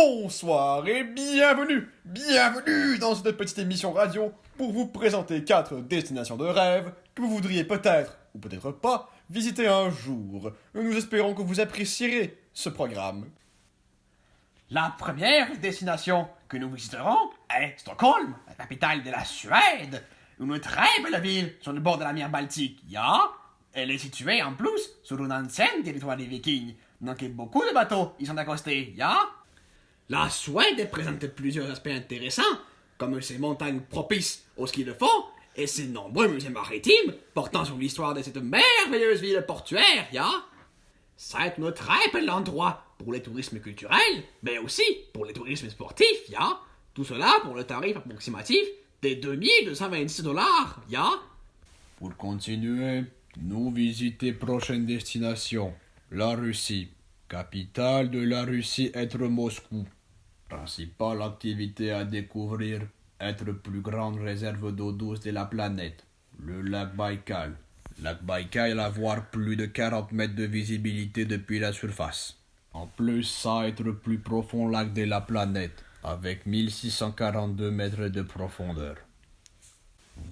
Bonsoir et bienvenue dans cette petite émission radio pour vous présenter 4 destinations de rêve que vous voudriez peut-être, ou peut-être pas, visiter un jour. Nous espérons que vous apprécierez ce programme. La première destination que nous visiterons est Stockholm, la capitale de la Suède. Une très belle ville sur le bord de la mer Baltique, Elle est située en plus sur un ancien territoire des Vikings, donc beaucoup de bateaux y sont accostés, La Suède présente plusieurs aspects intéressants, comme ses montagnes propices au ski de fond et ses nombreux musées maritimes portant sur l'histoire de cette merveilleuse ville portuaire, C'est un très bel endroit pour le tourisme culturel, mais aussi pour le tourisme sportif, Tout cela pour le tarif approximatif de $2226, Pour continuer, nous visiter prochaine destination, la Russie. Capitale de la Russie être Moscou. Principale activité à découvrir, être plus grande réserve d'eau douce de la planète, le lac Baïkal. Lac Baïkal avoir plus de 40 mètres de visibilité depuis la surface. En plus, ça être le plus profond lac de la planète, avec 1642 mètres de profondeur.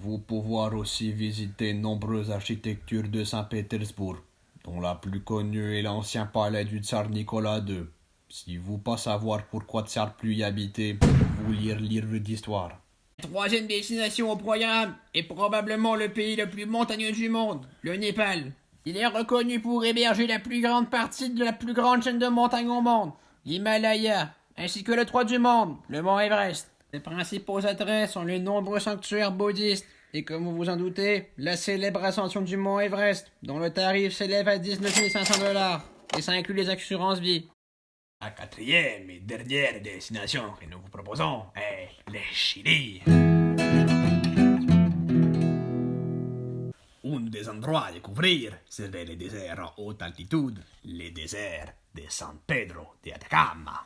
Vous pouvoir aussi visiter nombreuses architectures de Saint-Pétersbourg, dont la plus connue est l'ancien palais du tsar Nicolas II. Si vous pas savoir pourquoi tsar plus y habiter, vous lire livre d'histoire. La troisième destination au programme est probablement le pays le plus montagneux du monde, le Népal. Il est reconnu pour héberger la plus grande partie de la plus grande chaîne de montagnes au monde, l'Himalaya, ainsi que le toit du monde, le mont Everest. Les principaux attraits sont les nombreux sanctuaires bouddhistes, et comme vous vous en doutez, la célèbre ascension du mont Everest, dont le tarif s'élève à $19 500, et ça inclut les assurances vie. La quatrième et dernière destination que nous vous proposons est le Chili. Un des endroits à découvrir serait le désert en haute altitude, le désert de San Pedro de Atacama.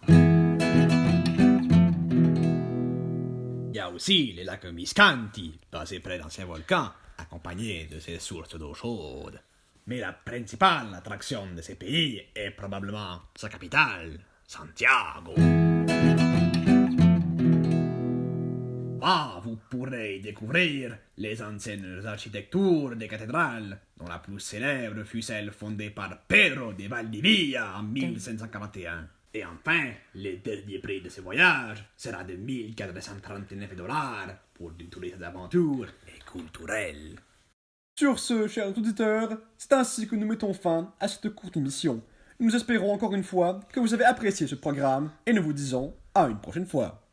Il y a aussi le lac Miscanti, placé près d'anciens volcans, accompagné de ses sources d'eau chaude. Mais la principale attraction de ce pays est probablement sa capitale, Santiago. Vous pourrez découvrir les anciennes architectures des cathédrales, dont la plus célèbre fut celle fondée par Pedro de Valdivia en 1541. Et enfin, le dernier prix de ce voyage sera de $1439 pour du tourisme d'aventure et culturel. Sur ce, chers auditeurs, c'est ainsi que nous mettons fin à cette courte émission. Nous espérons encore une fois que vous avez apprécié ce programme et nous vous disons à une prochaine fois.